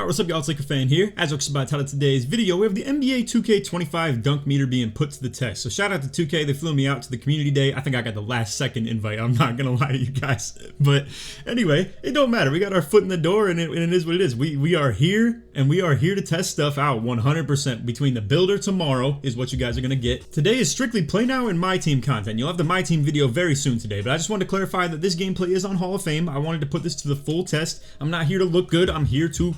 Alright, what's up y'all, it's LakerFan here. As I about title of today's video, we have the NBA 2K25 dunk meter being put to the test. So shout out to 2K, they flew me out to the community day. I think I got the last second invite, I'm not gonna lie to you guys. But anyway, it don't matter, we got our foot in the door and it is what it is. We are here, and we are here to test stuff out 100%. Between the builder tomorrow is what you guys are gonna get. Today is strictly play now and my team content. You'll have the my team video very soon today, but I just wanted to clarify that this gameplay is on Hall of Fame. I wanted to put this to the full test. I'm not here to look good, I'm here to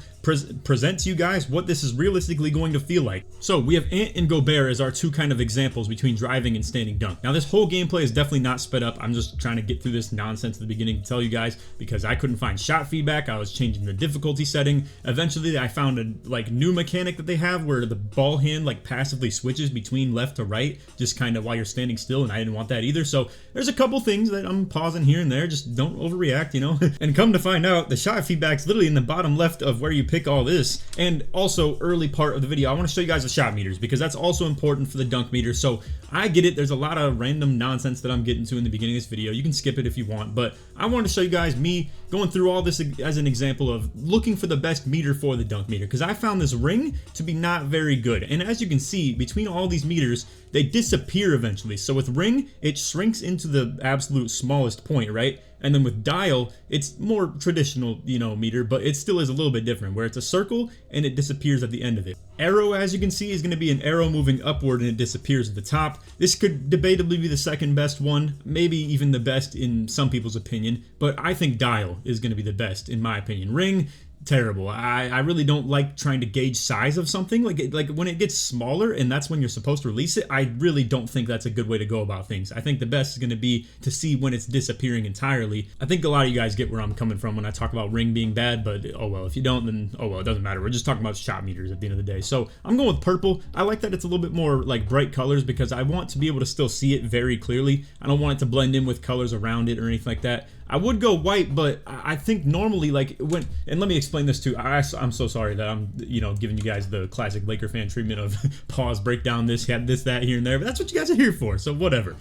present to you guys what this is realistically going to feel like. So we have Ant and Gobert as our two kind of examples between driving and standing dunk. Now this whole gameplay is definitely not sped up. I'm just trying to get through this nonsense at the beginning to tell you guys because I couldn't find shot feedback. I was changing the difficulty setting. Eventually I found a new mechanic that they have where the ball hand passively switches between left to right just kind of while you're standing still, and I didn't want that either. So there's a couple things that I'm pausing here and there. Just don't overreact, you know. And come to find out, the shot feedback's literally in the bottom left of where you pick all this. And also early part of the video, I want to show you guys the shot meters because that's also important for the dunk meter. So I get it, there's a lot of random nonsense that I'm getting to in the beginning of this video. You can skip it if you want, but I wanted to show you guys me going through all this as an example of looking for the best meter for the dunk meter, because I found this ring to be not very good. And as you can see, between all these meters, they disappear eventually. So with ring, it shrinks into the absolute smallest point, right? And then with dial, it's more traditional, you know, meter, but it still is a little bit different, where it's a circle and it disappears at the end of it. Arrow, as you can see, is going to be an arrow moving upward and it disappears at the top. This could debatably be the second best one, maybe even the best in some people's opinion, but I think dial is going to be the best in my opinion. Ring, terrible. I really don't like trying to gauge size of something. Like when it gets smaller and that's when you're supposed to release it, I really don't think that's a good way to go about things. I think the best is going to be to see when it's disappearing entirely. I think a lot of you guys get where I'm coming from when I talk about ring being bad, but oh well, if you don't, then oh well, it doesn't matter. We're just talking about shot meters at the end of the day. So I'm going with purple. I like that it's a little bit more like bright colors because I want to be able to still see it very clearly. I don't want it to blend in with colors around it or anything like that. I would go white, but I think normally, like when, and let me explain this too. I'm so sorry that I'm, you know, giving you guys the classic Laker fan treatment of pause, break down this, that here and there, but that's what you guys are here for, so whatever.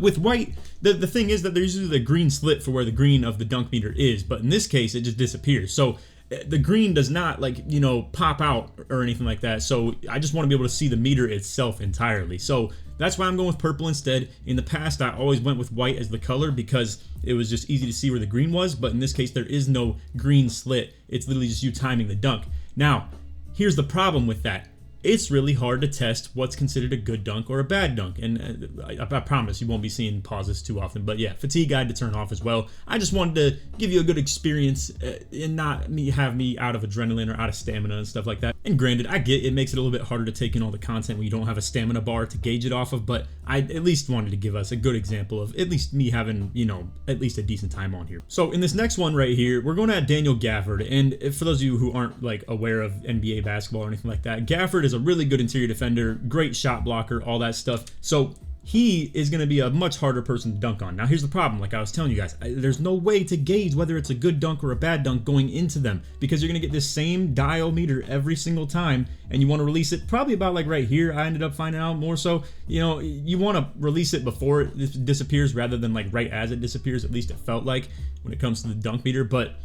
With white, the thing is that there's usually the green slit for where the green of the dunk meter is, but in this case, it just disappears. So the green does not, like, you know, pop out or anything like that. So I just want to be able to see the meter itself entirely. So that's why I'm going with purple instead. In the past, I always went with white as the color because it was just easy to see where the green was. But in this case, there is no green slit. It's literally just you timing the dunk. Now, here's the problem with that. It's really hard to test what's considered a good dunk or a bad dunk, and I promise you won't be seeing pauses too often. But yeah, fatigue I had to turn off as well. I just wanted to give you a good experience and not have me out of adrenaline or out of stamina and stuff like that. And granted, I get it makes it a little bit harder to take in all the content when you don't have a stamina bar to gauge it off of, but I at least wanted to give us a good example of at least me having, you know, at least a decent time on here. So in this next one right here, we're going to have Daniel Gafford, and for those of you who aren't like aware of NBA basketball or anything like that, Gafford is a really good interior defender, great shot blocker, all that stuff. So he is going to be a much harder person to dunk on. Now here's the problem, like I was telling you guys, there's no way to gauge whether it's a good dunk or a bad dunk going into them because you're going to get this same dial meter every single time, and you want to release it probably about like right here. I ended up finding out more so, you know, you want to release it before it disappears rather than like right as it disappears. At least it felt like when it comes to the dunk meter. But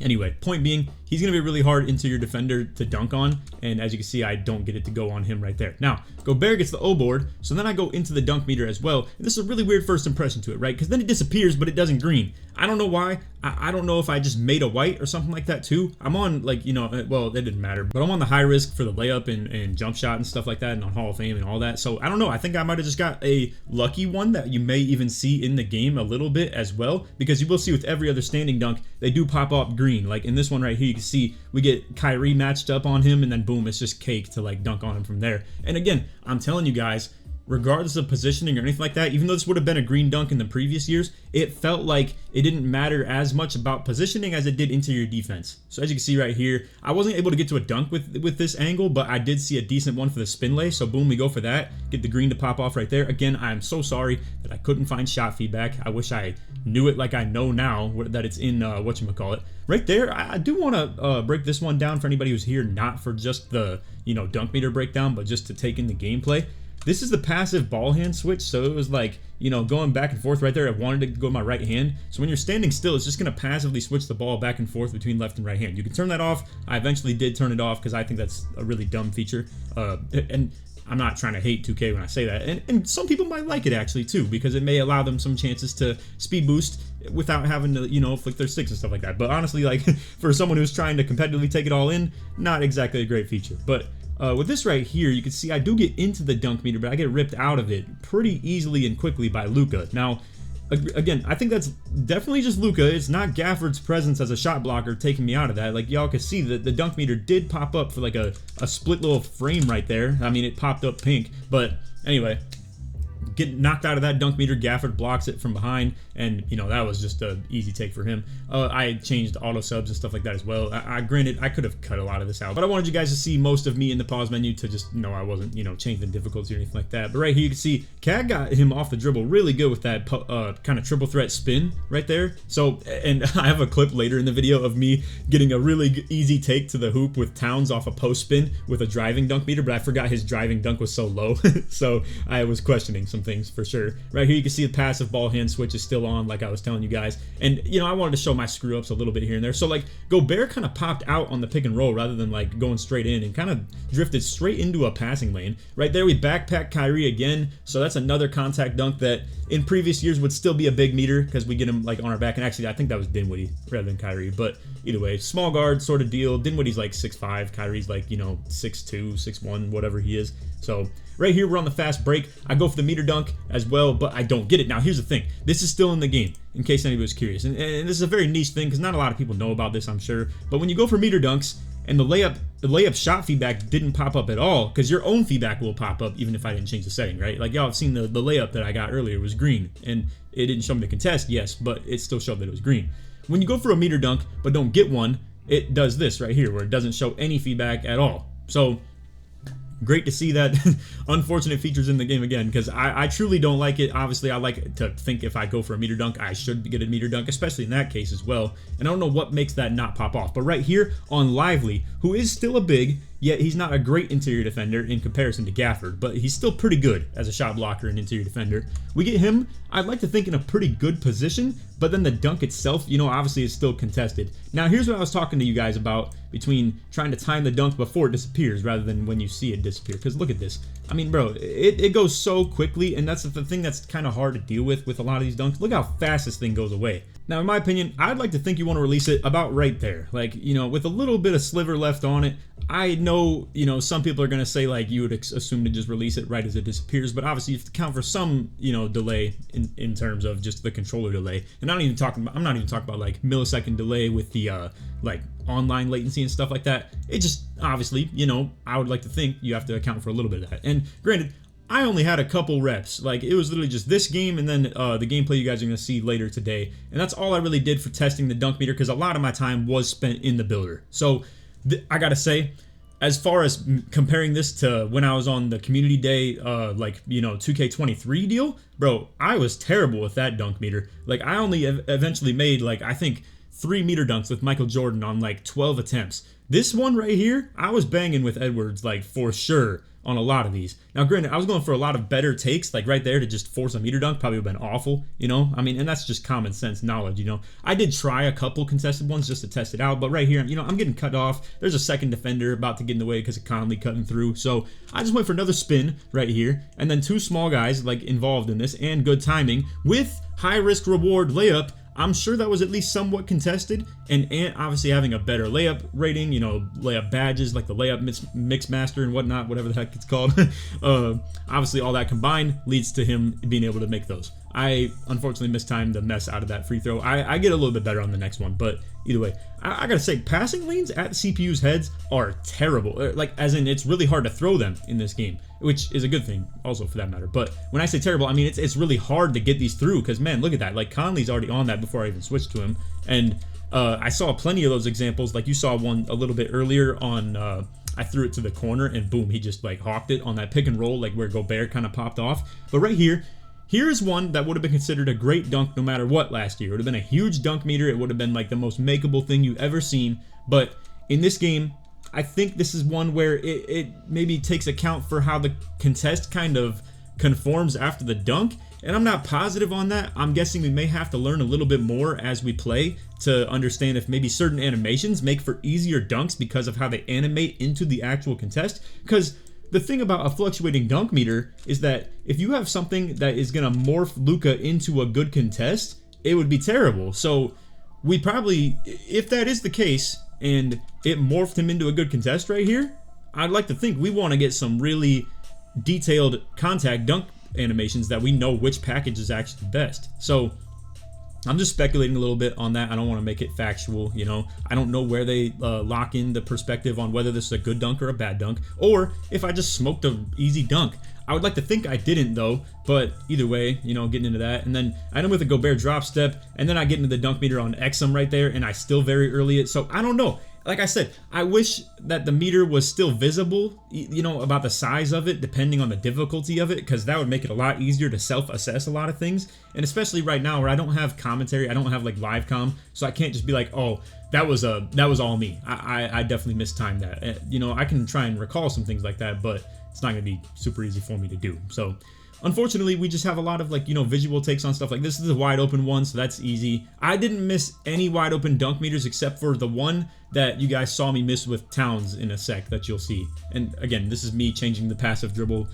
anyway, point being, he's going to be a really hard interior defender to dunk on, and as you can see, I don't get it to go on him right there. Now, Gobert gets the O board, so then I go into the dunk meter as well, and this is a really weird first impression to it, right? Because then it disappears, but it doesn't green. I don't know why. I don't know if I just made a white or something like that too. I'm on, like, you know, well, it didn't matter, but I'm on the high risk for the layup and jump shot and stuff like that, and on Hall of Fame and all that, so I don't know. I think I might have just got a lucky one that you may even see in the game a little bit as well, because you will see with every other standing dunk, they do pop up green. Like in this one right here, you can see we get Kyrie matched up on him, and then boom, it's just cake to like dunk on him from there. And again, I'm telling you guys, regardless of positioning or anything like that, even though this would have been a green dunk in the previous years, it felt like it didn't matter as much about positioning as it did interior defense. So as you can see right here, I wasn't able to get to a dunk with this angle, but I did see a decent one for the spin lay, so boom, we go for that, get the green to pop off right there. Again, I'm so sorry that I couldn't find shot feedback. I wish I knew it like I know now, that it's in whatchamacallit. Right there, I do want to break this one down for anybody who's here not for just the, you know, dunk meter breakdown, but just to take in the gameplay. this is the passive ball hand switch, so it was like, you know, going back and forth right there. I wanted to go to my right hand, so when you're standing still, it's just going to passively switch the ball back and forth between left and right hand. You can turn that off. I eventually did turn it off because I think that's a really dumb feature, and I'm not trying to hate 2K when I say that, and some people might like it actually too, because it may allow them some chances to speed boost without having to, you know, flick their sticks and stuff like that. But honestly, like, for someone who's trying to competitively take it all in, not exactly a great feature. But with this right here, you can see I do get into the dunk meter, but I get ripped out of it pretty easily and quickly by Luka. Now, again, I think that's definitely just Luka. It's not Gafford's presence as a shot blocker taking me out of that. Like, y'all can see that the dunk meter did pop up for like a split little frame right there. I mean, it popped up pink, but anyway, get knocked out of that dunk meter. Gafford blocks it from behind, and you know, that was just an easy take for him. I changed auto subs and stuff like that as well. Granted, I could have cut a lot of this out, but I wanted you guys to see most of me in the pause menu to just know I wasn't, you know, changing the difficulty or anything like that. But right here you can see Cad got him off the dribble really good with that kind of triple threat spin right there. So, and I have a clip later in the video of me getting a really easy take to the hoop with Towns off a post spin with a driving dunk meter, but I forgot his driving dunk was so low. So I was questioning some things for sure. Right here you can see the passive ball hand switch is still on, like I was telling you guys. And you know, I wanted to show my screw ups a little bit here and there. So like Gobert kind of popped out on the pick and roll rather than like going straight in, and kind of drifted straight into a passing lane. Right there we backpack Kyrie again, so that's another contact dunk that in previous years would still be a big meter because we get him like on our back. And actually I think that was Dinwiddie rather than Kyrie, but either way, small guard sort of deal. Dinwiddie's like 6'5", Kyrie's like, you know, 6'2", 6'1", whatever he is. So right here we're on the fast break. I go for the meter dunk as well, but I don't get it. Now here's the thing, this is still in the game in case anybody was curious, and this is a very niche thing because not a lot of people know about this, I'm sure. But when you go for meter dunks and the layup shot feedback didn't pop up at all, because your own feedback will pop up even if I didn't change the setting, right? Like y'all have seen the layup that I got earlier was green, and it didn't show me the contest, yes, but it still showed that it was green. When you go for a meter dunk but don't get one, it does this right here where it doesn't show any feedback at all. So great to see that unfortunate features in the game again, because I truly don't like it. Obviously, I like to think if I go for a meter dunk, I should get a meter dunk, especially in that case as well. And I don't know what makes that not pop off. But right here on Lively, who is still a big, yet he's not a great interior defender in comparison to Gafford, but he's still pretty good as a shot blocker and interior defender. We get him, I'd like to think, in a pretty good position, but then the dunk itself, you know, obviously is still contested. Now here's what I was talking to you guys about between trying to time the dunk before it disappears rather than when you see it disappear, because look at this. I mean, bro, it goes so quickly, and that's the thing that's kind of hard to deal with a lot of these dunks. Look how fast this thing goes away. Now, in my opinion, I'd like to think you want to release it about right there. Like, you know, with a little bit of sliver left on it. I know, you know, some people are going to say, like, you would assume to just release it right as it disappears. But obviously, you have to count for some, you know, delay in terms of just the controller delay. And I'm not even talking about, like, millisecond delay with the, like, online latency and stuff like that. It just, obviously, you know, I would like to think you have to account for a little bit of that. And granted, I only had a couple reps. Like, it was literally just this game and then the gameplay you guys are going to see later today. And that's all I really did for testing the dunk meter, because a lot of my time was spent in the builder. So I got to say, as far as comparing this to when I was on the community day, like, you know, 2K23 deal, bro, I was terrible with that dunk meter. Like, I only eventually made, like, I think 3 meter dunks with Michael Jordan on like 12 attempts. This one right here, I was banging with Edwards, like, for sure on a lot of these. Now, granted, I was going for a lot of better takes, like right there to just force a meter dunk probably would have been awful, you know? I mean, and that's just common sense knowledge, you know? I did try a couple contested ones just to test it out, but right here, you know, I'm getting cut off. There's a second defender about to get in the way because of Conley cutting through. So I just went for another spin right here, and then 2 small guys like involved in this, and good timing with high risk reward layup. I'm sure that was at least somewhat contested, and obviously having a better layup rating, you know, layup badges like the layup mix master and whatnot, whatever the heck it's called. Obviously all that combined leads to him being able to make those. I unfortunately mistimed the mess out of that free throw. I get a little bit better on the next one, but either way, I gotta say, passing lanes at the CPU's heads are terrible. Like, as in, it's really hard to throw them in this game, which is a good thing also for that matter. But when I say terrible, I mean it's really hard to get these through, because man, look at that. Like, Conley's already on that before I even switched to him, and I saw plenty of those examples. Like, you saw one a little bit earlier on. I threw it to the corner and boom, he just like hawked it on that pick and roll, like where Gobert kind of popped off. But right here. Here's one that would have been considered a great dunk no matter what last year. It would have been a huge dunk meter. It would have been like the most makeable thing you've ever seen. But in this game, I think this is one where it maybe takes account for how the contest kind of conforms after the dunk, and I'm not positive on that. I'm guessing we may have to learn a little bit more as we play to understand if maybe certain animations make for easier dunks because of how they animate into the actual contest. Because the thing about a fluctuating dunk meter is that if you have something that is going to morph Luka into a good contest, it would be terrible. So we probably, if that is the case and it morphed him into a good contest right here, I'd like to think we want to get some really detailed contact dunk animations that we know which package is actually best. So I'm just speculating a little bit on that. I don't want to make it factual, you know. I don't know where they lock in the perspective on whether this is a good dunk or a bad dunk, or if I just smoked an easy dunk. I would like to think I didn't though, but either way, you know, getting into that. And then I end with a Gobert drop step, and then I get into the dunk meter on Exum right there, and I still very early it. So I don't know. Like I said, I wish that the meter was still visible, you know, about the size of it, depending on the difficulty of it, because that would make it a lot easier to self-assess a lot of things. And especially right now where I don't have commentary, I don't have like live com, so I can't just be like, oh, that was all me. I definitely mistimed that. You know, I can try and recall some things like that, but it's not going to be super easy for me to do. So unfortunately, we just have a lot of like, you know, visual takes on stuff. Like this is a wide open one, so that's easy. I didn't miss any wide open dunk meters except for the one that you guys saw me miss with Towns in a sec that you'll see. And again, this is me changing the passive dribble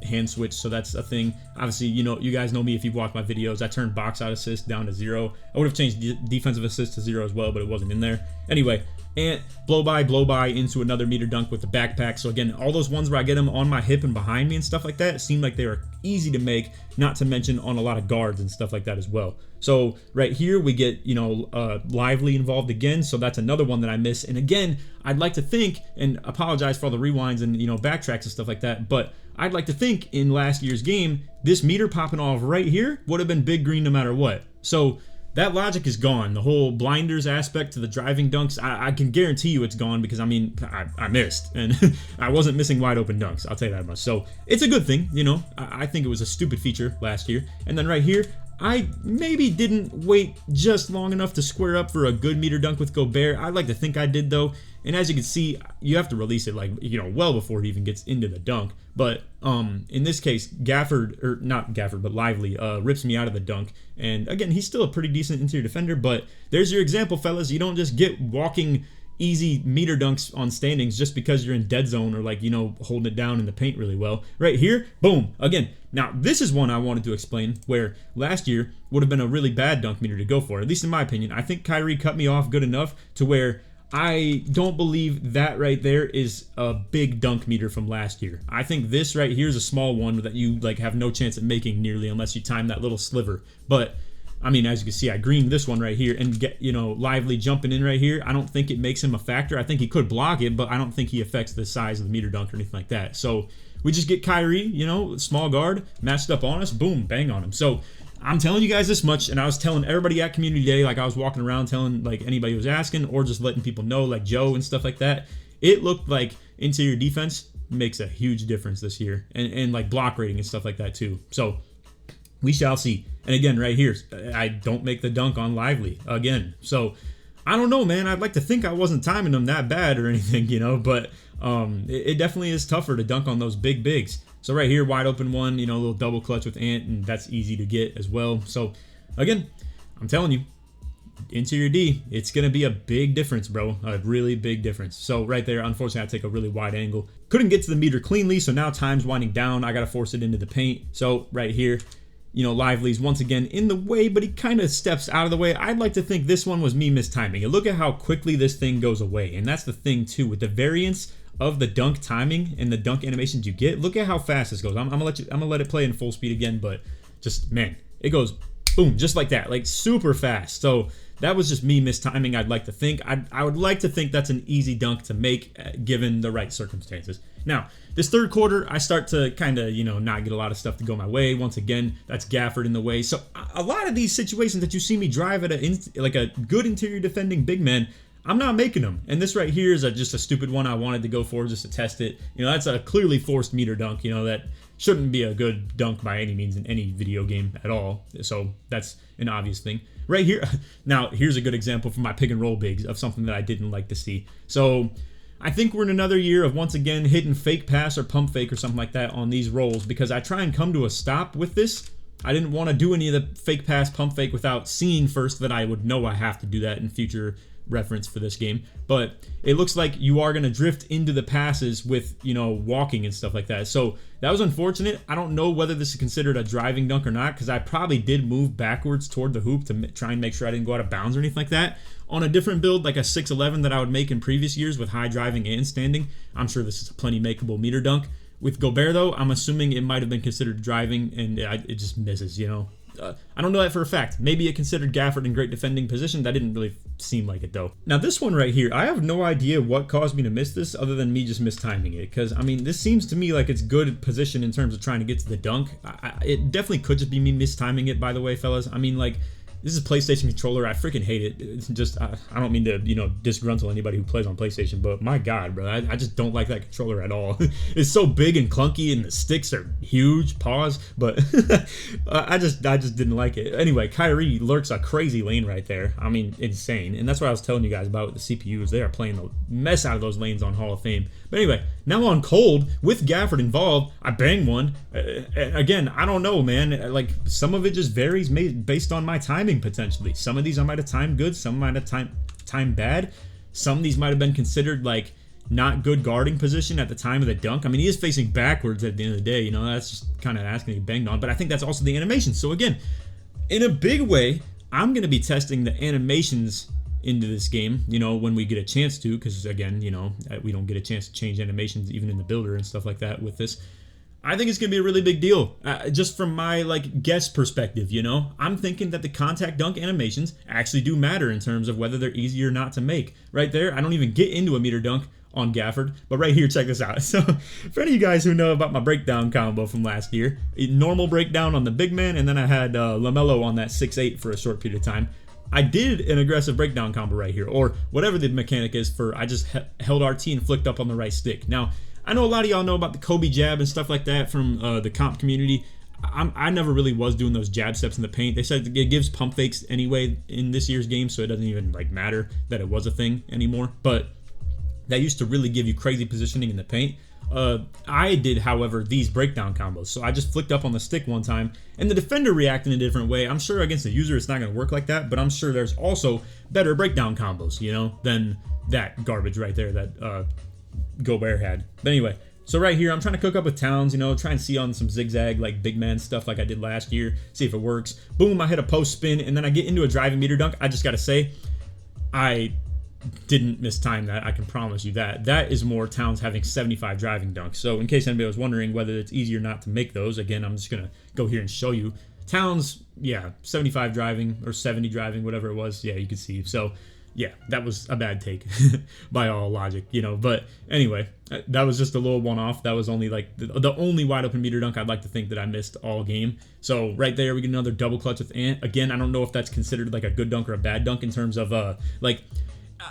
hand switch, so that's a thing. Obviously, you know, you guys know me if you've watched my videos. I turned box out assist down to 0. I would have changed defensive assist to 0 as well, but it wasn't in there. Anyway, and blow by into another meter dunk with the backpack. So again, all those ones where I get them on my hip and behind me and stuff like that, it seemed like they were easy to make, not to mention on a lot of guards and stuff like that as well. So right here we get, you know, Lively involved again, so that's another one that I miss. And again, I'd like to think, and apologize for all the rewinds and, you know, backtracks and stuff like that, but I'd like to think in last year's game, this meter popping off right here would have been big green no matter what. So that logic is gone. The whole blinders aspect to the driving dunks, I can guarantee you it's gone, because I mean, I missed, and I wasn't missing wide open dunks, I'll tell you that much. So it's a good thing, you know. I think it was a stupid feature last year. And then right here, I maybe didn't wait just long enough to square up for a good meter dunk with Gobert. I'd like to think I did though. And as you can see, you have to release it like, you know, well before he even gets into the dunk. But in this case, Lively rips me out of the dunk. And again, he's still a pretty decent interior defender, but there's your example, fellas. You don't just get walking easy meter dunks on standings just because you're in dead zone or like, you know, holding it down in the paint really well. Right here, boom, again. Now, this is one I wanted to explain where last year would have been a really bad dunk meter to go for, at least in my opinion. I think Kyrie cut me off good enough to where I don't believe that right there is a big dunk meter from last year. I think this right here is a small one that you like have no chance at making nearly unless you time that little sliver. But I mean, as you can see, I greened this one right here and get, you know, Lively jumping in right here. I don't think it makes him a factor. I think he could block it, but I don't think he affects the size of the meter dunk or anything like that. So we just get Kyrie, you know, small guard, matched up on us, boom, bang on him. So I'm telling you guys this much, and I was telling everybody at Community Day, like I was walking around telling like anybody who was asking, or just letting people know, like Joe and stuff like that. It looked like interior defense makes a huge difference this year, and like block rating and stuff like that too. So we shall see. And again, right here, I don't make the dunk on Lively again. So I don't know, man. I'd like to think I wasn't timing them that bad or anything, you know, but it definitely is tougher to dunk on those big bigs. So right here, wide open one, you know, a little double clutch with Ant, and that's easy to get as well. So again, I'm telling you, interior D, it's going to be a big difference, bro. A really big difference. So right there, unfortunately, I take a really wide angle. Couldn't get to the meter cleanly, so now time's winding down. I got to force it into the paint. So right here, you know, Lively's once again in the way, but he kind of steps out of the way. I'd like to think this one was me mistiming it. Look at how quickly this thing goes away. And that's the thing too, with the variance of the dunk timing and the dunk animations you get. Look at how fast this goes. I'm gonna let it play in full speed again, but just, man, it goes boom, just like that, like super fast. So that was just me mistiming, I'd like to think. I would like to think that's an easy dunk to make given the right circumstances. Now, this third quarter, I start to kind of, you know, not get a lot of stuff to go my way. Once again, that's Gafford in the way. So a lot of these situations that you see me drive at a good interior defending big man, I'm not making them. And this right here is just a stupid one I wanted to go for just to test it. You know, that's a clearly forced meter dunk, you know, that shouldn't be a good dunk by any means in any video game at all. So that's an obvious thing. Right here, now here's a good example from my pick and roll bigs of something that I didn't like to see. So I think we're in another year of once again hitting fake pass or pump fake or something like that on these rolls, because I try and come to a stop with this. I didn't want to do any of the fake pass, pump fake without seeing first that I would know I have to do that in future reference for this game. But it looks like you are going to drift into the passes with, you know, walking and stuff like that. So that was unfortunate. I don't know whether this is considered a driving dunk or not, because I probably did move backwards toward the hoop to try and make sure I didn't go out of bounds or anything like that. On a different build, like a 6'11" that I would make in previous years with high driving and standing, I'm sure this is a plenty makeable meter dunk. With Gobert, though, I'm assuming it might have been considered driving, and it just misses, you know. I don't know that for a fact. Maybe it considered Gafford in great defending position. That didn't really seem like it, though. Now, this one right here, I have no idea what caused me to miss this other than me just mistiming it. Because, I mean, this seems to me like it's good position in terms of trying to get to the dunk. It definitely could just be me mistiming it, by the way, fellas. I mean, like, this is a PlayStation controller. I freaking hate it. It's just, I don't mean to, you know, disgruntle anybody who plays on PlayStation, but my God, bro, I just don't like that controller at all. It's so big and clunky, and the sticks are huge. Pause. But I just didn't like it. Anyway, Kyrie lurks a crazy lane right there. I mean, insane. And that's what I was telling you guys about with the CPUs. They are playing the mess out of those lanes on Hall of Fame. But anyway, now on cold with Gafford involved, I bang one. Again, I don't know, man. Like, some of it just varies based on my timing potentially. Some of these I might have timed good, some might have timed bad. Some of these might have been considered like not good guarding position at the time of the dunk. I mean, he is facing backwards at the end of the day, you know, that's just kind of asking to be banged on. But I think that's also the animation. So again, in a big way, I'm going to be testing the animations into this game, you know, when we get a chance to, because again, you know, we don't get a chance to change animations even in the builder and stuff like that with this. I think it's going to be a really big deal, just from my, like, guess perspective, you know? I'm thinking that the contact dunk animations actually do matter in terms of whether they're easy or not to make. Right there, I don't even get into a meter dunk on Gafford, but right here, check this out. So, for any of you guys who know about my breakdown combo from last year, a normal breakdown on the big man, and then I had LaMelo on that 6'8" for a short period of time. I did an aggressive breakdown combo right here, or whatever the mechanic is for, I just held RT and flicked up on the right stick. Now, I know a lot of y'all know about the Kobe jab and stuff like that from the comp community. I never really was doing those jab steps in the paint. They said it gives pump fakes anyway in this year's game, so it doesn't even like matter that it was a thing anymore. But that used to really give you crazy positioning in the paint. I did, however, these breakdown combos. So I just flicked up on the stick one time, and the defender reacted in a different way. I'm sure against the user it's not going to work like that, but I'm sure there's also better breakdown combos, you know, than that garbage right there that Gobert had. But anyway, so right here, I'm trying to cook up with Towns, you know, try and see on some zigzag, like big man stuff like I did last year, see if it works. Boom, I hit a post spin, and then I get into a driving meter dunk. I just got to say, I didn't mistime that. I can promise you that. That is more Towns having 75 driving dunks. So in case anybody was wondering whether it's easy or not to make those, again, I'm just going to go here and show you. Towns, yeah, 75 driving or 70 driving, whatever it was. Yeah, you can see. So yeah, that was a bad take by all logic, you know. But anyway, that was just a little one-off. That was only like the only wide-open meter dunk I'd like to think that I missed all game. So right there, we get another double clutch with Ant. Again, I don't know if that's considered like a good dunk or a bad dunk in terms of like,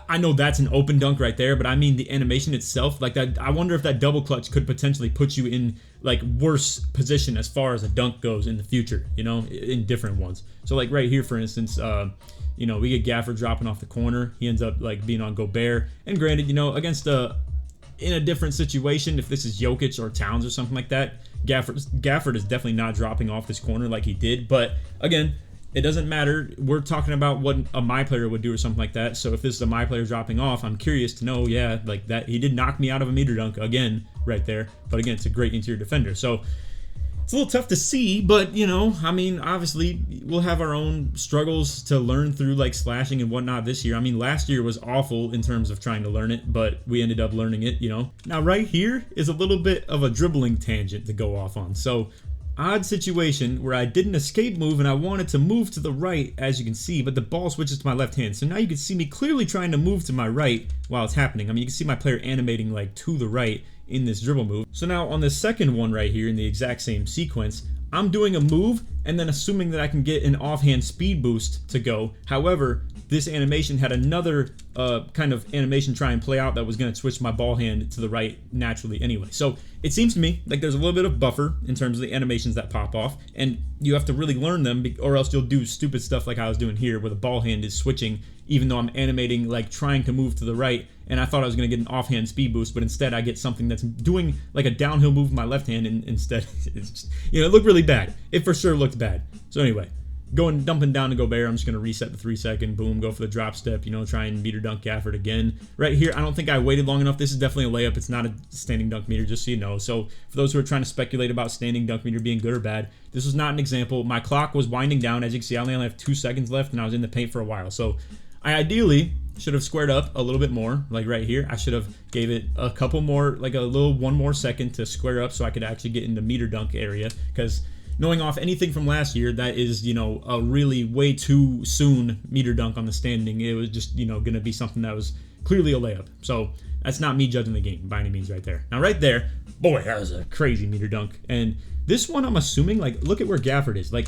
I know that's an open dunk right there, but I mean the animation itself, like that. I wonder if that double clutch could potentially put you in like worse position as far as a dunk goes in the future, you know, in different ones. So like right here, for instance, you know, we get Gafford dropping off the corner. He ends up like being on Gobert. And granted, you know, against in a different situation, if this is Jokic or Towns or something like that, Gafford is definitely not dropping off this corner like he did. But again, it doesn't matter. We're talking about what a my player would do or something like that. So if this is a my player dropping off, I'm curious to know, yeah, like that he did knock me out of a meter dunk again right there. But again, it's a great interior defender. So it's a little tough to see, but, you know, I mean, obviously, we'll have our own struggles to learn through, like, slashing and whatnot this year. I mean, last year was awful in terms of trying to learn it, but we ended up learning it, you know. Now, right here is a little bit of a dribbling tangent to go off on. So, odd situation where I did an escape move and I wanted to move to the right, as you can see, but the ball switches to my left hand. So now you can see me clearly trying to move to my right while it's happening. I mean, you can see my player animating, like, to the right in this dribble move. So now on the second one right here in the exact same sequence, I'm doing a move and then assuming that I can get an offhand speed boost to go. However, this animation had another kind of animation try and play out that was going to switch my ball hand to the right naturally anyway. So it seems to me like there's a little bit of buffer in terms of the animations that pop off, and you have to really learn them or else you'll do stupid stuff like I was doing here where the ball hand is switching even though I'm animating, like trying to move to the right, and I thought I was going to get an offhand speed boost, but instead I get something that's doing like a downhill move with my left hand, and instead it's just, it looked really bad. It for sure looked bad. So anyway, dumping down to Gobert. I'm just going to reset the 3-second, boom, go for the drop step, try and meter dunk Gafford again. Right here, I don't think I waited long enough. This is definitely a layup. It's not a standing dunk meter, just so you know. So for those who are trying to speculate about standing dunk meter being good or bad, this was not an example. My clock was winding down. As you can see, I only have 2 seconds left, and I was in the paint for a while. So I ideally should have squared up a little bit more, like right here. I should have gave it a couple more, like one more second to square up so I could actually get in the meter dunk area, because knowing off anything from last year, that is, a really way too soon meter dunk on the standing. It was just, going to be something that was clearly a layup. So that's not me judging the game by any means right there. Now right there, boy, that was a crazy meter dunk. And this one, I'm assuming, like, look at where Gafford is. Like,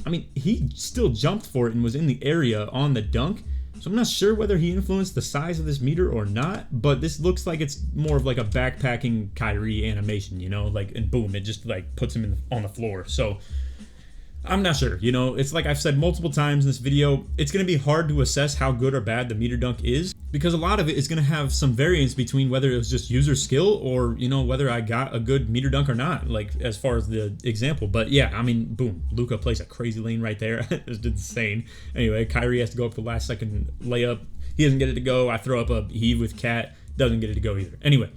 I mean, he still jumped for it and was in the area on the dunk. So I'm not sure whether he influenced the size of this meter or not, but this looks like it's more of like a backpacking Kyrie animation, like, and boom, it just like puts him on the floor. So I'm not sure, it's like I've said multiple times in this video, it's going to be hard to assess how good or bad the meter dunk is, because a lot of it is going to have some variance between whether it was just user skill or, whether I got a good meter dunk or not, like as far as the example. But yeah, I mean, boom, Luka plays a crazy lane right there. It's insane. Anyway, Kyrie has to go up the last second layup. He doesn't get it to go. I throw up a heave with Cat. Doesn't get it to go either. Anyway,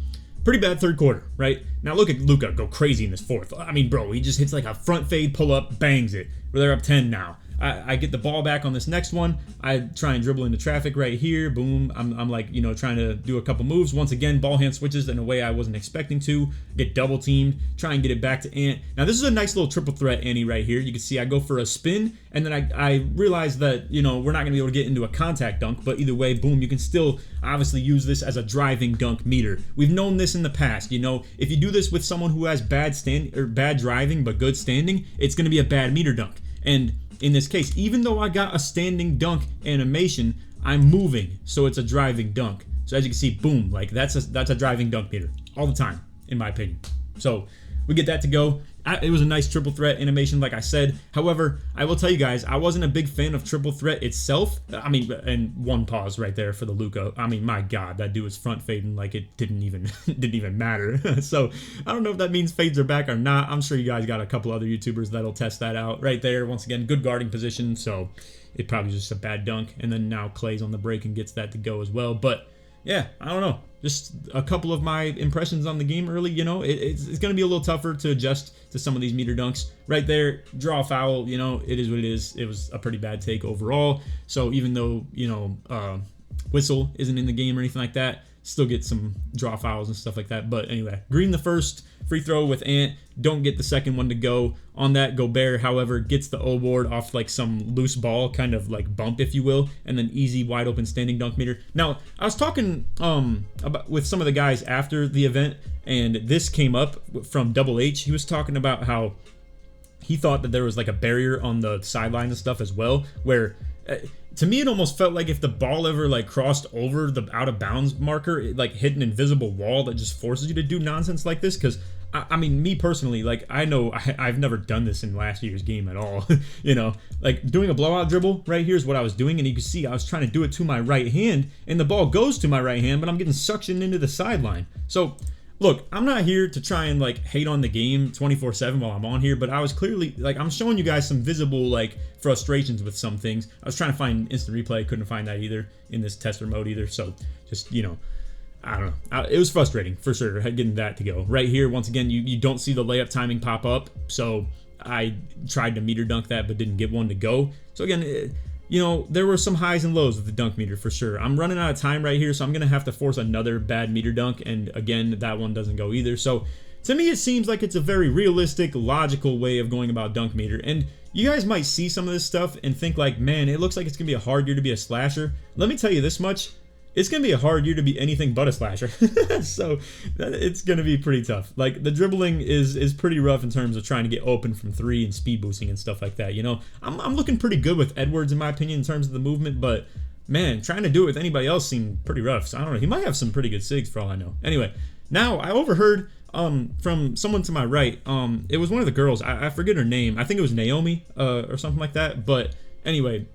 pretty bad third quarter, right? Now look at Luka go crazy in this fourth. I mean, bro, he just hits like a front fade pull up, bangs it. They're up 10 now. I get the ball back on this next one. I try and dribble into traffic right here. Boom. I'm like, trying to do a couple moves. Once again, ball hand switches in a way I wasn't expecting to. Get double teamed. Try and get it back to Ant. Now, this is a nice little triple threat Annie right here. You can see I go for a spin, and then I realize that, we're not going to be able to get into a contact dunk, but either way, boom, you can still obviously use this as a driving dunk meter. We've known this in the past, if you do this with someone who has bad driving but good standing, it's going to be a bad meter dunk. And in this case, even though I got a standing dunk animation, I'm moving, so it's a driving dunk. So as you can see, boom, like that's a driving dunk meter all the time, in my opinion. So we get that to go. It was a nice triple threat animation, like I said. However, I will tell you guys, I wasn't a big fan of triple threat itself. I mean, and one pause right there for the Luka. I mean, my God, that dude was front fading like it didn't even matter. So I don't know if that means fades are back or not. I'm sure you guys got a couple other YouTubers that'll test that out right there. Once again, good guarding position, so it probably just a bad dunk. And then now Clay's on the break and gets that to go as well. But yeah, I don't know. Just a couple of my impressions on the game early. It's going to be a little tougher to adjust to some of these meter dunks. Right there, draw a foul. It is what it is. It was a pretty bad take overall. So even though, whistle isn't in the game or anything like that, still get some draw fouls and stuff like that. But anyway, green the first free throw with Ant. Don't get the second one to go. On that, Gobert, however, gets the O board off like some loose ball, kind of like bump, if you will, and then easy wide open standing dunk meter. Now, I was talking with some of the guys after the event, and this came up from Double H. He was talking about how he thought that there was like a barrier on the sideline and stuff as well, where to me it almost felt like if the ball ever like crossed over the out of bounds marker, it like hit an invisible wall that just forces you to do nonsense like this. Because I mean, me personally, like, I know I've never done this in last year's game at all. Like doing a blowout dribble right here is what I was doing, and you can see I was trying to do it to my right hand, and the ball goes to my right hand, but I'm getting suctioned into the sideline. So look, I'm not here to try and like hate on the game 24/7 while I'm on here, but I was clearly like, I'm showing you guys some visible like frustrations with some things. I was trying to find instant replay, couldn't find that either in this tester mode either. So just, I don't know. It was frustrating for sure getting that to go. Right here, once again, you don't see the layup timing pop up, so I tried to meter dunk that but didn't get one to go. So again, there were some highs and lows with the dunk meter for sure. I'm running out of time right here, so I'm going to have to force another bad meter dunk, and again, that one doesn't go either. So to me, it seems like it's a very realistic, logical way of going about dunk meter. And you guys might see some of this stuff and think like, man, it looks like it's going to be a hard year to be a slasher. Let me tell you this much. It's going to be a hard year to be anything but a slasher. So it's going to be pretty tough. Like, the dribbling is pretty rough in terms of trying to get open from three and speed boosting and stuff like that. I'm looking pretty good with Edwards, in my opinion, in terms of the movement. But, man, trying to do it with anybody else seemed pretty rough. So I don't know. He might have some pretty good sigs for all I know. Anyway, now I overheard from someone to my right. It was one of the girls. I forget her name. I think it was Naomi or something like that. But anyway,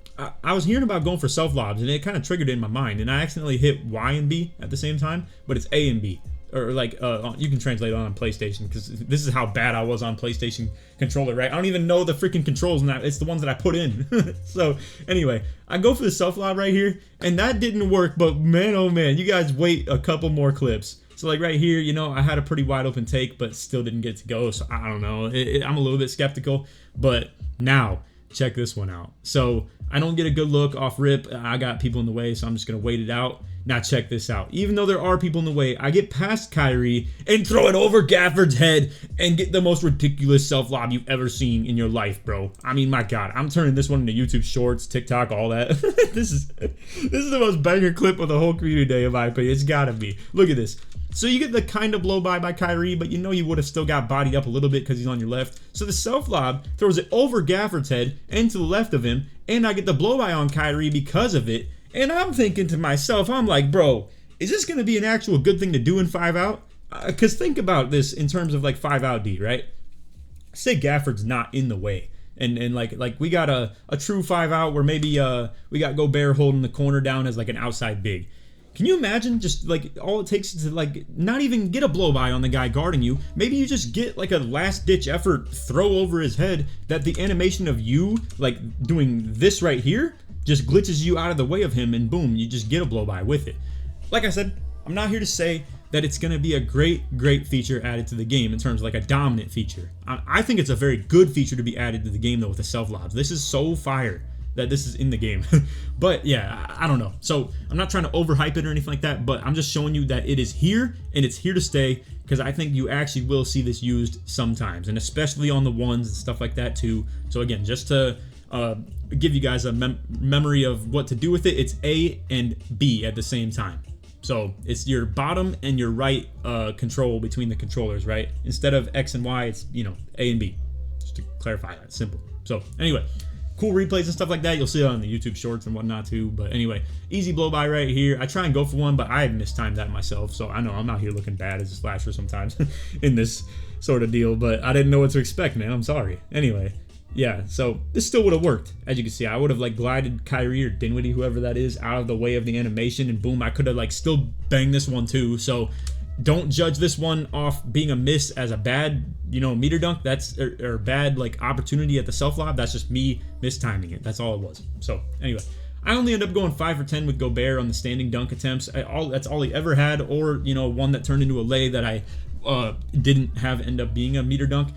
I was hearing about going for self lobs, and it kind of triggered it in my mind, and I accidentally hit Y and B at the same time, but it's A and B. Or like, you can translate it on PlayStation, because this is how bad I was on PlayStation controller, right? I don't even know the freaking controls, and it's the ones that I put in. So anyway, I go for the self lob right here, and that didn't work, but man, oh man, you guys wait a couple more clips. So like right here, you know, I had a pretty wide open take, but still didn't get to go, so I don't know. I'm a little bit skeptical, but now, check this one out. So I don't get a good look off rip. I got people in the way, so I'm just going to wait it out. Now check this out. Even though there are people in the way, I get past Kyrie and throw it over Gafford's head and get the most ridiculous self-lob you've ever seen in your life, bro. I mean, my God. I'm turning this one into YouTube Shorts, TikTok, all that. This is the most banger clip of the whole community day, in my opinion. It's got to be. Look at this. So you get the kind of blow by Kyrie, but you know you would have still got bodied up a little bit because he's on your left. So the self-lob throws it over Gafford's head and to the left of him, and I get the blow by on Kyrie because of it. And I'm thinking to myself, I'm like, bro, is this going to be an actual good thing to do in 5-out? Because think about this in terms of like 5-out D, right? Say Gafford's not in the way. And like we got a true 5-out where maybe we got Gobert holding the corner down as like an outside big. Can you imagine just like all it takes to like not even get a blow by on the guy guarding you? Maybe you just get like a last ditch effort throw over his head that the animation of you like doing this right here just glitches you out of the way of him, and boom, you just get a blow by with it. Like I said, I'm not here to say that it's going to be a great feature added to the game in terms of like a dominant feature. I think it's a very good feature to be added to the game though with the self lobs. This is so fire that this is in the game. But yeah, I don't know. So I'm not trying to overhype it or anything like that, but I'm just showing you that it is here and it's here to stay, because I think you actually will see this used sometimes, and especially on the ones and stuff like that too. So again, just to give you guys a memory of what to do with it, it's A and B at the same time. So it's your bottom and your right control between the controllers, right? Instead of X and Y, it's, you know, A and B. Just to clarify that, simple. So anyway, cool replays and stuff like that. You'll see it on the YouTube Shorts and whatnot too. But anyway, easy blow by right here. I try and go for one, but I mistimed that myself. So I know I'm out here looking bad as a slasher sometimes in this sort of deal, but I didn't know what to expect, man. I'm sorry. Anyway. Yeah, so this still would have worked. As you can see, I would have like glided Kyrie or Dinwiddie, whoever that is, out of the way of the animation, and boom, I could have like still banged this one too. So don't judge this one off being a miss as a bad, you know, meter dunk. That's or bad like opportunity at the self lob. That's just me mistiming it. That's all it was. So anyway, I only end up going 5 for 10 with Gobert on the standing dunk attempts. That's all he ever had, or you know, one that turned into a lay that I didn't have end up being a meter dunk.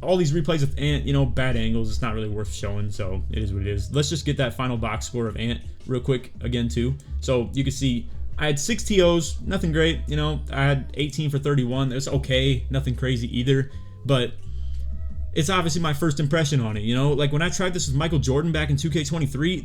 All these replays with Ant, you know, bad angles, it's not really worth showing, so it is what it is. Let's just get that final box score of Ant real quick again too. So you can see I had 6 TOs, nothing great, you know. I had 18 for 31. It's okay, nothing crazy either, but it's obviously my first impression on it, you know. Like when I tried this with Michael Jordan back in 2K23,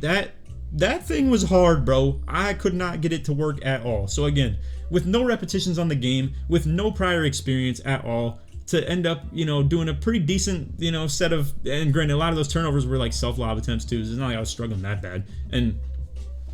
that thing was hard, bro. I could not get it to work at all. So again, with no repetitions on the game, with no prior experience at all, to end up, you know, doing a pretty decent, you know, set of, and granted, a lot of those turnovers were like self-lob attempts too. So it's not like I was struggling that bad. And,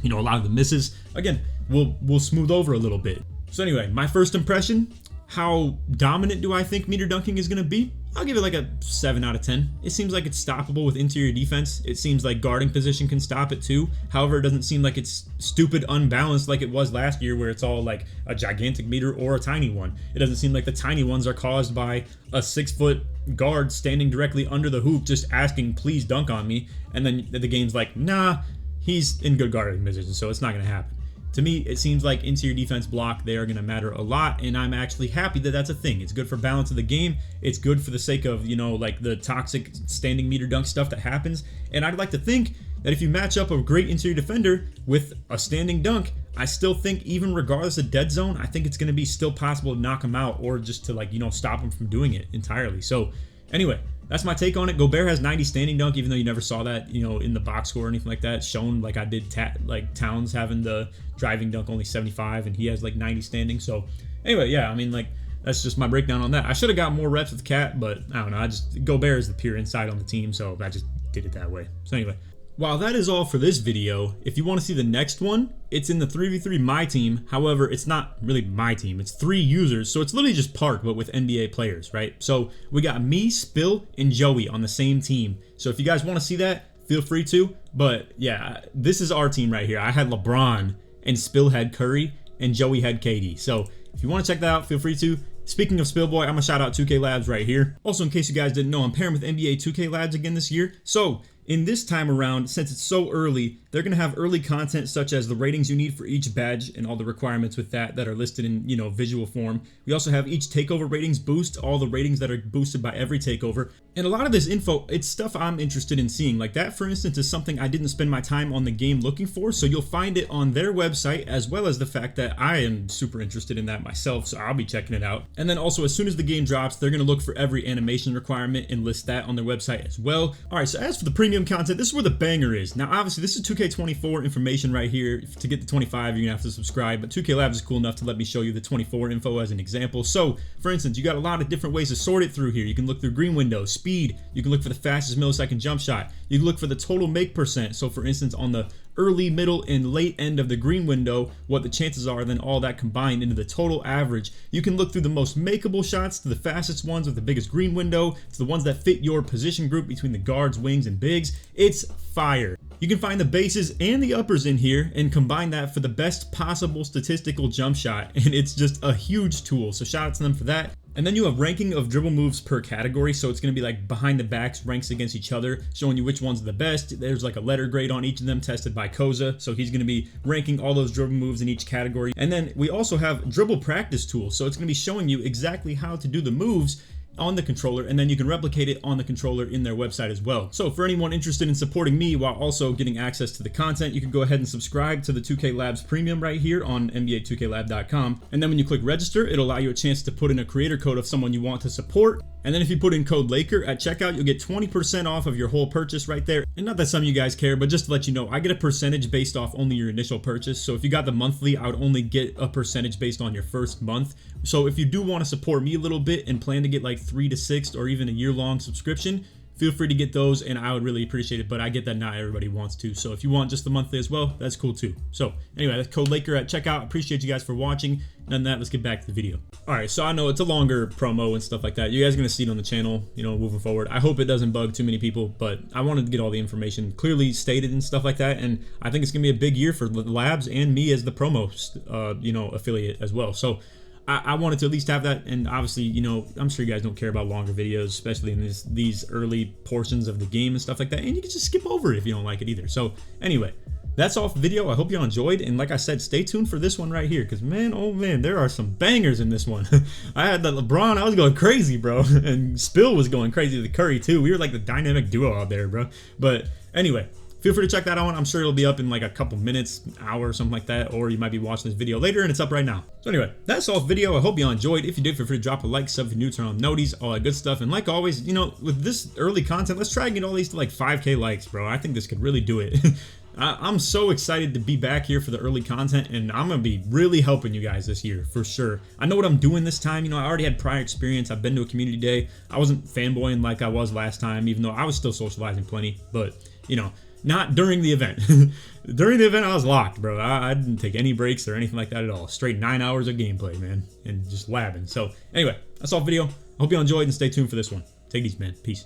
you know, a lot of the misses, again, we'll smooth over a little bit. So anyway, my first impression, how dominant do I think meter dunking is going to be? I'll give it like a 7 out of 10. It seems like it's stoppable with interior defense. It seems like guarding position can stop it too. However, it doesn't seem like it's stupid unbalanced like it was last year, where it's all like a gigantic meter or a tiny one. It doesn't seem like the tiny ones are caused by a 6-foot guard standing directly under the hoop just asking, please dunk on me. And then the game's like, nah, he's in good guarding position, so it's not going to happen. To me, it seems like interior defense block, they are going to matter a lot, and I'm actually happy that that's a thing. It's good for balance of the game. It's good for the sake of, you know, like the toxic standing meter dunk stuff that happens. And I'd like to think that if you match up a great interior defender with a standing dunk, I still think even regardless of dead zone, I think it's going to be still possible to knock him out, or just to, like, you know, stop him from doing it entirely. So anyway, that's my take on it. Gobert has 90 standing dunk, even though you never saw that, you know, in the box score or anything like that shown, like I did like Towns having the driving dunk only 75, and he has like 90 standing. So anyway, yeah, I mean, like, that's just my breakdown on that. I should have got more reps with Cat, but I don't know. Gobert is the pure inside on the team, so I just did it that way. So anyway, while that is all for this video, if you want to see the next one, it's in the 3v3 my team. However, it's not really my team. It's 3 users, so it's literally just Park, but with NBA players, right? So we got me, Spill, and Joey on the same team. So if you guys want to see that, feel free to. But yeah, this is our team right here. I had LeBron, and Spill had Curry, and Joey had KD. So if you want to check that out, feel free to. Speaking of Spillboy, I'm gonna shout out 2K Labs right here. Also, in case you guys didn't know, I'm pairing with NBA 2K Labs again this year. So in this time around, since it's so early, they're going to have early content such as the ratings you need for each badge and all the requirements with that are listed in, visual form. We also have each takeover ratings boost, all the ratings that are boosted by every takeover. And a lot of this info, it's stuff I'm interested in seeing. Like that, for instance, is something I didn't spend my time on the game looking for, so you'll find it on their website, as well as the fact that I am super interested in that myself, so I'll be checking it out. And then also, as soon as the game drops, they're going to look for every animation requirement and list that on their website as well. Alright, so as for the premium content, this is where the banger is. Now, obviously, this is 2K24 information right here. To get the 25, you're going to have to subscribe, but 2K Labs is cool enough to let me show you the 24 info as an example. So, for instance, you got a lot of different ways to sort it through here. You can look through green window, speed, you can look for the fastest millisecond jump shot, you can look for the total make percent. So, for instance, on the early, middle, and late end of the green window, what the chances are, then all that combined into the total average. You can look through the most makeable shots to the fastest ones with the biggest green window, to the ones that fit your position group between the guards, wings, and bigs. It's fire. You can find the bases and the uppers in here and combine that for the best possible statistical jump shot, and it's just a huge tool, so shout out to them for that. And then you have ranking of dribble moves per category, so it's going to be like behind the backs ranks against each other, showing you which one's the best. There's like a letter grade on each of them tested by Koza, so he's going to be ranking all those dribble moves in each category. And then we also have dribble practice tools, so it's going to be showing you exactly how to do the moves on the controller, and then you can replicate it on the controller in their website as well. So for anyone interested in supporting me while also getting access to the content, you can go ahead and subscribe to the 2K Labs Premium right here on NBA2KLab.com. And then when you click register, it'll allow you a chance to put in a creator code of someone you want to support. And then if you put in code Laker at checkout, you'll get 20% off of your whole purchase right there. And not that some of you guys care, but just to let you know, I get a percentage based off only your initial purchase. So if you got the monthly, I would only get a percentage based on your first month. So if you do want to support me a little bit and plan to get like 3 to 6 or even a year-long subscription, feel free to get those, and I would really appreciate it. But I get that not everybody wants to, so if you want just the monthly as well, that's cool too. So anyway, that's code Laker at checkout. Appreciate you guys for watching. None of that, let's get back to the video. All right, so I know it's a longer promo and stuff like that. You guys are gonna see it on the channel, moving forward. I hope it doesn't bug too many people, but I wanted to get all the information clearly stated and stuff like that, and I think it's gonna be a big year for the labs and me as the promo affiliate as well. So I wanted to at least have that, and obviously, I'm sure you guys don't care about longer videos, especially in these early portions of the game and stuff like that, and you can just skip over it if you don't like it either. So anyway, that's all for the video. I hope y'all enjoyed, and like I said, stay tuned for this one right here, because man, oh man, there are some bangers in this one. I had that LeBron, I was going crazy, bro, and Spill was going crazy with Curry too. We were like the dynamic duo out there, bro. But anyway, feel free to check that out. I'm sure it'll be up in like a couple minutes, hour or something like that, or you might be watching this video later and it's up right now. So anyway, that's all the video. I hope y'all enjoyed. If you did, feel free to drop a like, sub if you're new, turn on noties, all that good stuff. And like always, with this early content, let's try and get all these to like 5K likes, bro. I think this could really do it. I'm so excited to be back here for the early content, and I'm going to be really helping you guys this year, for sure. I know what I'm doing this time. I already had prior experience. I've been to a community day. I wasn't fanboying like I was last time, even though I was still socializing plenty, but, not during the event. During the event, I was locked, bro. I didn't take any breaks or anything like that at all. Straight 9 hours of gameplay, man, and just labbing. So anyway, that's all the video. I hope you all enjoyed, and stay tuned for this one. Take it easy, man. Peace.